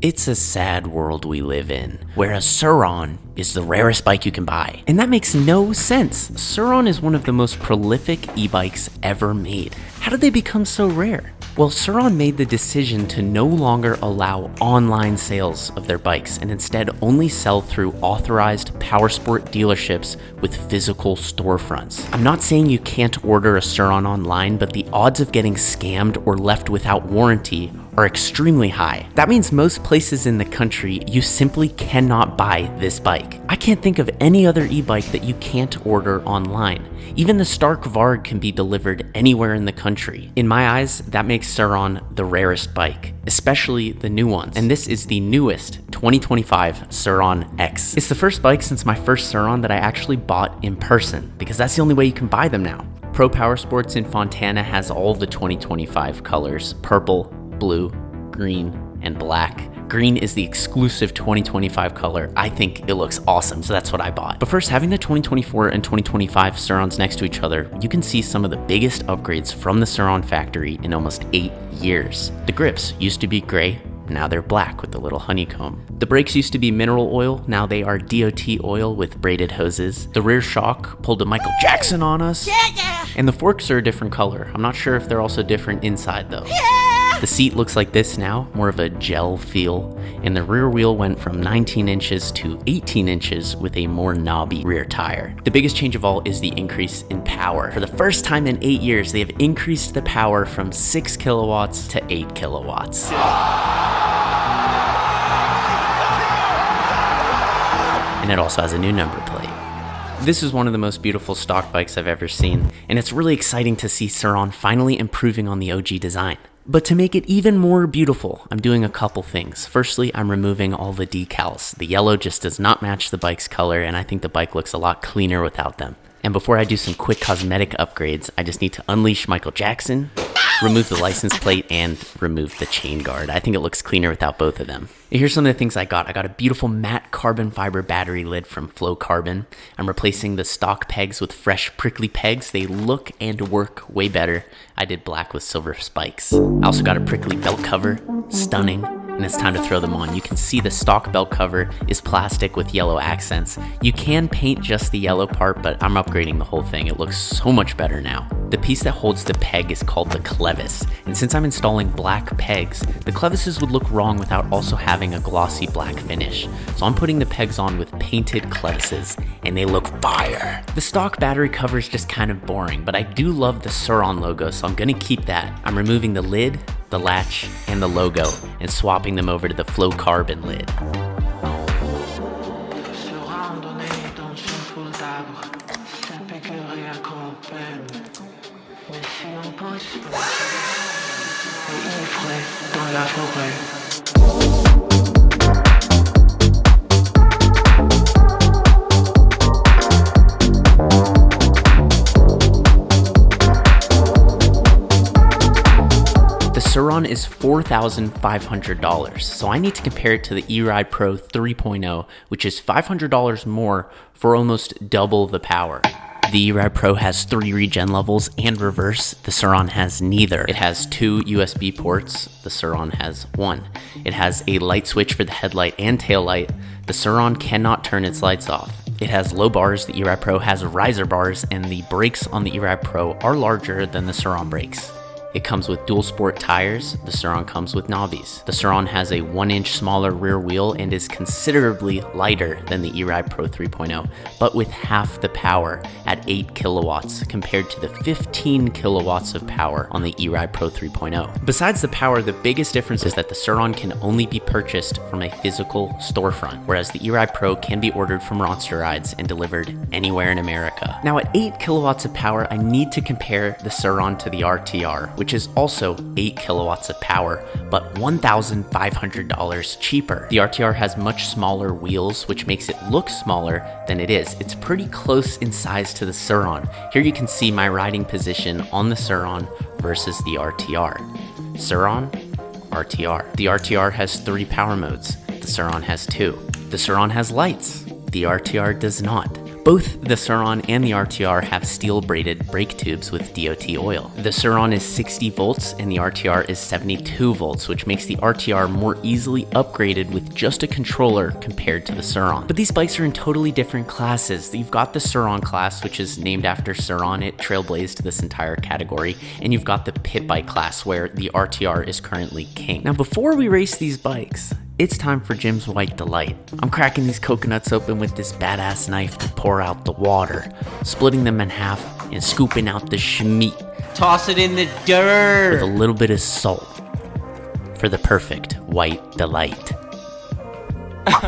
It's a sad world we live in, where a Surron is the rarest bike you can buy. And that makes no sense. Surron is one of the most prolific e-bikes ever made. How did they become so rare? Well, Surron made the decision to no longer allow online sales of their bikes and instead only sell through authorized powersport dealerships with physical storefronts. I'm not saying you can't order a Surron online, but the odds of getting scammed or left without warranty are extremely high. That means most places in the country, you simply cannot buy this bike. I can't think of any other e-bike that you can't order online. Even the Stark Varg can be delivered anywhere in the country. In my eyes, that makes Surron the rarest bike, especially the new ones. And this is the newest 2025 Surron X. It's the first bike since my first Surron that I actually bought in person, because that's the only way you can buy them now. Pro Powersports in Fontana has all the 2025 colors: purple, blue, green, and black. Green is the exclusive 2025 color. I think it looks awesome, so that's what I bought. But first, having the 2024 and 2025 Surrons next to each other, you can see some of the biggest upgrades from the Surron factory in almost 8 years. The grips used to be gray, now they're black with the little honeycomb. The brakes used to be mineral oil, now they are DOT oil with braided hoses. The rear shock pulled a Michael Jackson on us. Yeah. And the forks are a different color. I'm not sure if they're also different inside though. Yeah. The seat looks like this now, more of a gel feel, and the rear wheel went from 19 inches to 18 inches with a more knobby rear tire. The biggest change of all is the increase in power. For the first time in 8 years, they have increased the power from 6 kilowatts to 8 kilowatts. And it also has a new number plate. This is one of the most beautiful stock bikes I've ever seen, and it's really exciting to see Surron finally improving on the OG design. But to make it even more beautiful, I'm doing a couple things. Firstly, I'm removing all the decals. The yellow just does not match the bike's color, and I think the bike looks a lot cleaner without them. And before I do some quick cosmetic upgrades, I just need to unleash Michael Jackson, remove the license plate, and remove the chain guard. I think it looks cleaner without both of them. Here's some of the things I got. I got a beautiful matte carbon fiber battery lid from Flow Carbon. I'm replacing the stock pegs with fresh prickly pegs. They look and work way better. I did black with silver spikes. I also got a prickly belt cover, stunning, and it's time to throw them on. You can see the stock belt cover is plastic with yellow accents. You can paint just the yellow part, but I'm upgrading the whole thing. It looks so much better now. The piece that holds the peg is called the clevis, and since I'm installing black pegs, the clevises would look wrong without also having a glossy black finish. So I'm putting the pegs on with painted clevises, and they look fire. The stock battery cover is just kind of boring, but I do love the Surron logo, so I'm gonna keep that. I'm removing the lid, the latch, and the logo, and swapping them over to the Flow Carbon lid. The Surron is $4,500, so I need to compare it to the Eridepro 3.0, which is $500 more for almost double the power. The Eridepro has 3 regen levels and reverse. The Surron has neither. It has 2 USB ports. The Surron has 1. It has a light switch for the headlight and tail light. The Surron cannot turn its lights off. It has low bars. The Eridepro has riser bars, and the brakes on the Eridepro are larger than the Surron brakes. It comes with dual sport tires. The Surron comes with knobbies. The Surron has a 1-inch smaller rear wheel and is considerably lighter than the Eridepro 3.0, but with half the power at 8 kilowatts compared to the 15 kilowatts of power on the Eridepro 3.0. Besides the power, the biggest difference is that the Surron can only be purchased from a physical storefront, whereas the Eridepro can be ordered from Monster Rides and delivered anywhere in America. Now at 8 kilowatts of power, I need to compare the Surron to the RTR, which is also 8 kilowatts of power, but $1,500 cheaper. The RTR has much smaller wheels, which makes it look smaller than it is. It's pretty close in size to the Surron. Here you can see my riding position on the Surron versus the RTR. Surron, RTR. The RTR has 3 power modes. The Surron has 2. The Surron has lights. The RTR does not. Both the Surron and the RTR have steel braided brake tubes with DOT oil. The Surron is 60 volts and the RTR is 72 volts, which makes the RTR more easily upgraded with just a controller compared to the Surron. But these bikes are in totally different classes. You've got the Surron class, which is named after Surron. It trailblazed this entire category. And you've got the pit bike class, where the RTR is currently king. Now, before we race these bikes, it's time for Jim's White Delight. I'm cracking these coconuts open with this badass knife to pour out the water, splitting them in half and scooping out the schmeat. Toss it in the dirt with a little bit of salt for the perfect white delight.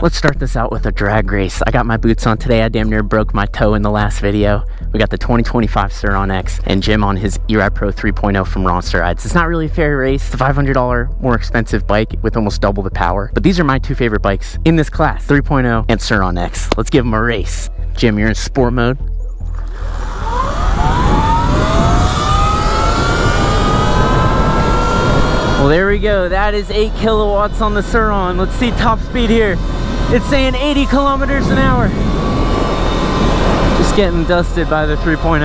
Let's start this out with a drag race. I got my boots on today. I damn near broke my toe in the last video. We got the 2025 Surron X and Jim on his Eridepro 3.0 from Monster Rides. It's not really a fair race. It's a $500 more expensive bike with almost double the power. But these are my two favorite bikes in this class, 3.0 and Surron X. Let's give them a race. Jim, you're in sport mode. Well, there we go. That is 8 kilowatts on the Surron. Let's see top speed here. It's saying 80 kilometers an hour. Just getting dusted by the 3.0.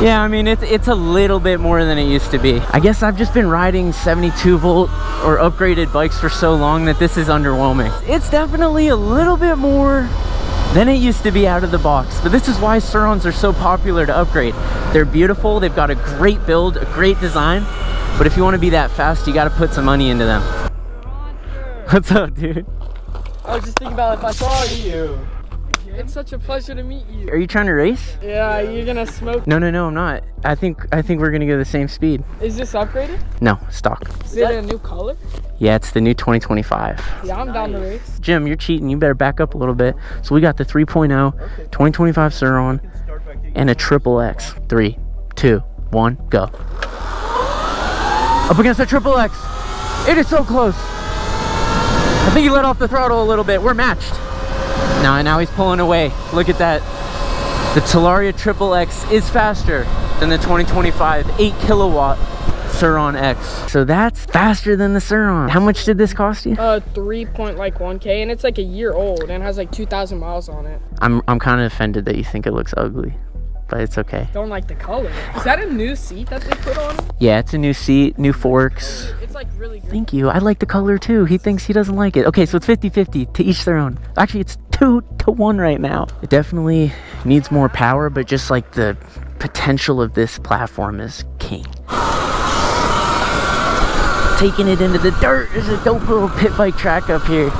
Yeah, I mean, it's a little bit more than it used to be. I guess I've just been riding 72 volt or upgraded bikes for so long that this is underwhelming. It's definitely a little bit more than it used to be out of the box. But this is why Surrons are so popular to upgrade. They're beautiful. They've got a great build, a great design. But if you want to be that fast, you got to put some money into them. What's up, dude? I was just thinking about if I saw you. It's such a pleasure to meet you. Are you trying to race? Yeah, you're gonna smoke. No, I'm not. I think we're gonna go the same speed. Is this upgraded? No, stock. Is it a new color? Yeah, it's the new 2025. Yeah, I'm down to race. Jim, you're cheating. You better back up a little bit. So we got the 3.0, 2025 Surron, and a triple X. 3, 2, 1, go. Up against the triple X. It is so close. I think he let off the throttle a little bit. We're matched. Now he's pulling away. Look at that. The Talaria triple X is faster than the 2025 8 kilowatt Surron X. So that's faster than the Surron. How much did this cost you? 3.1K, and it's like a year old and has like 2,000 miles on it. I'm kind of offended that you think it looks ugly, but it's okay. Don't like the color. Is that a new seat that they put on it? Yeah, it's a new seat, new forks. It's like really good. Thank you. I like the color too. He thinks he doesn't like it. Okay, so it's 50-50, to each their own. Actually, it's 2-to-1 right now. It definitely needs more power, but just like the potential of this platform is king. Taking it into the dirt. There's a dope little pit bike track up here.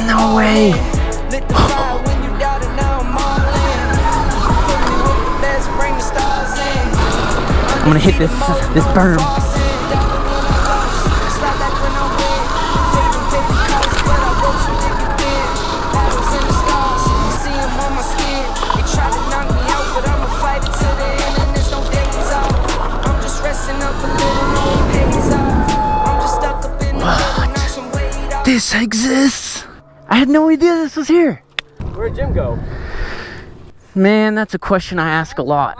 No way. I'm gonna hit this berm. What? This exists? I had no idea this was here. Where'd Jim go? Man, that's a question I ask a lot.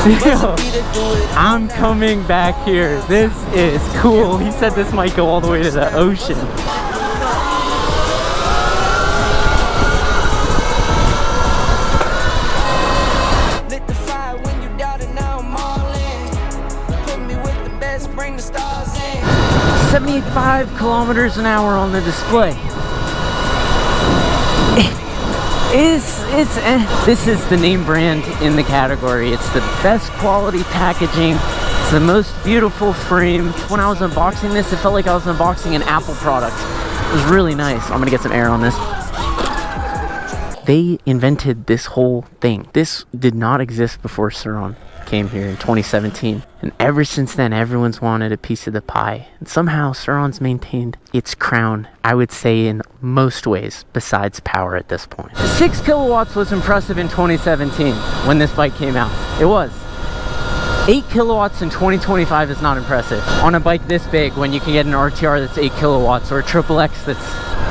Yo, I'm coming back here. This is cool. He said this might go all the way to the ocean. Lit the fire when you doubt it, now I'm all in. Put me with the best, bring the stars in. 75 kilometers an hour on the display. This is the name brand in the category. It's the best quality packaging. It's the most beautiful frame. When I was unboxing this, it felt like I was unboxing an Apple product. It was really nice. I'm gonna get some air on this. They invented this whole thing. This did not exist before Surron came here in 2017. And ever since then, everyone's wanted a piece of the pie. And somehow Surron's maintained its crown, I would say, in most ways, besides power at this point. 6 kilowatts was impressive in 2017 when this bike came out. It was. 8 kilowatts in 2025 is not impressive. On a bike this big, when you can get an RTR that's 8 kilowatts or a Triple X that's,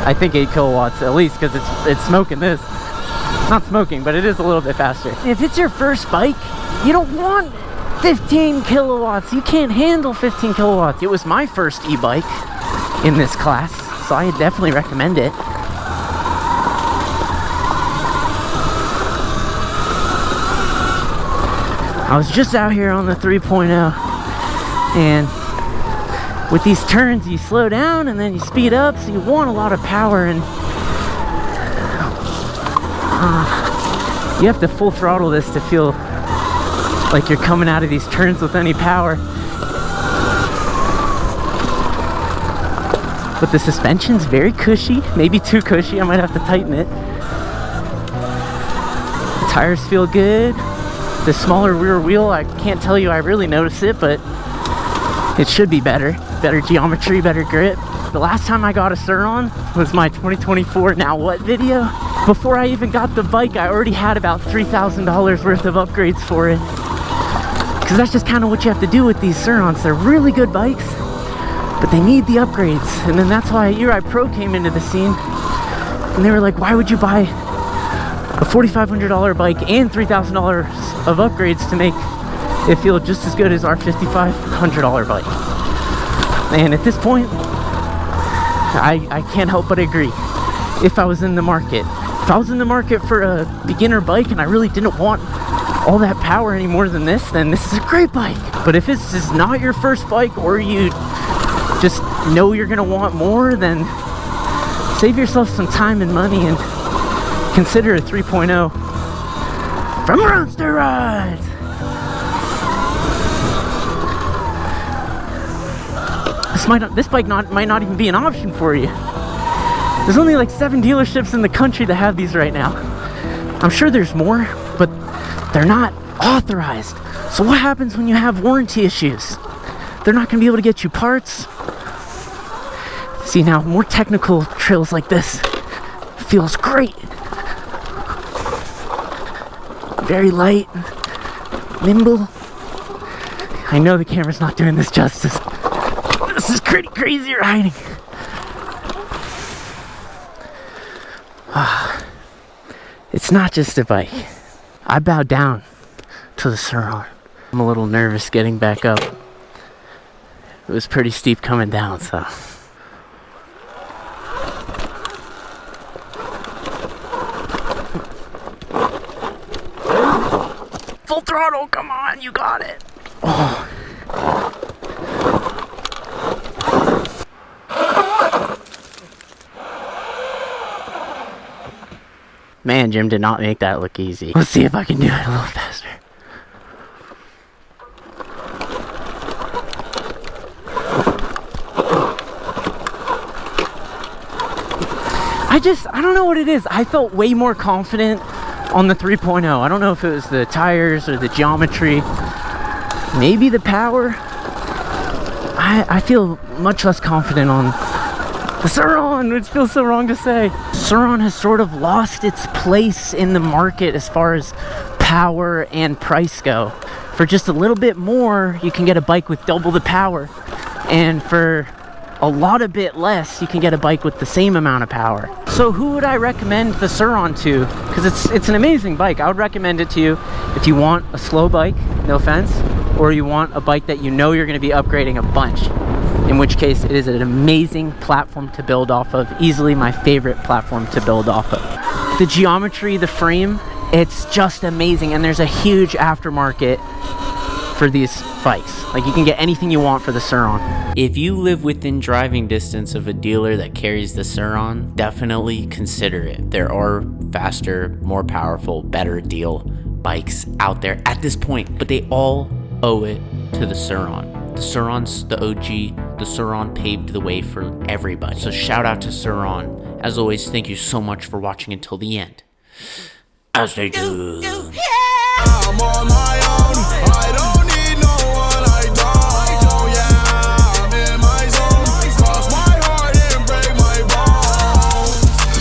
I think, 8 kilowatts at least, because it's smoking this. Not smoking, but it is a little bit faster. If it's your first bike, you don't want 15 kilowatts. You can't handle 15 kilowatts. It was my first e-bike in this class, so I definitely recommend it. I was just out here on the 3.0, and with these turns you slow down and then you speed up, so you want a lot of power, and you have to full throttle this to feel like you're coming out of these turns with any power. But the suspension's very cushy, maybe too cushy. I might have to tighten it. The tires feel good. The smaller rear wheel, I can't tell you I really notice it, but it should be better. Better geometry, better grip. The last time I got a Surron was my 2024 Now What video. Before I even got the bike, I already had about $3,000 worth of upgrades for it. Because that's just kind of what you have to do with these Surrons. They're really good bikes, but they need the upgrades. And then that's why Eridepro came into the scene. And they were like, why would you buy a $4,500 bike and $3,000 of upgrades to make it feel just as good as our $5,500 bike? And at this point, I can't help but agree. If I was in the market, if I was in the market for a beginner bike and I really didn't want all that power any more than this, then this is a great bike. But if this is not your first bike, or you just know you're gonna want more, then save yourself some time and money and consider a 3.0 from Roadster Rides. This bike might not even be an option for you. There's only like 7 dealerships in the country that have these right now. I'm sure there's more, but they're not authorized. So what happens when you have warranty issues? They're not gonna be able to get you parts. See, now more technical trails like this feels great. Very light, nimble. I know the camera's not doing this justice. This is pretty crazy riding. It's not just a bike. I bowed down to the Surron. I'm a little nervous getting back up. It was pretty steep coming down, so. Full throttle, come on, you got it. Oh. Man, Jim did not make that look easy. Let's see if I can do it a little faster. I don't know what it is. I felt way more confident on the 3.0. I don't know if it was the tires or the geometry, maybe the power. I feel much less confident on the Surron, which feels so wrong to say. Surron has sort of lost its place in the market as far as power and price go. For just a little bit more, you can get a bike with double the power. And for a lot of bit less, you can get a bike with the same amount of power. So who would I recommend the Surron to? Because it's an amazing bike. I would recommend it to you if you want a slow bike, no offense, or you want a bike that you know you're going to be upgrading a bunch. In which case, it is an amazing platform to build off of. Easily my favorite platform to build off of. The geometry, the frame, it's just amazing. And there's a huge aftermarket for these bikes. Like, you can get anything you want for the Surron. If you live within driving distance of a dealer that carries the Surron, definitely consider it. There are faster, more powerful, better deal bikes out there at this point, but they all owe it to the Surron. The Surron's the OG. The Surron paved the way for everybody. So shout out to Surron. As always, thank you so much for watching until the end. I'll stay tuned. I'm on my own. I don't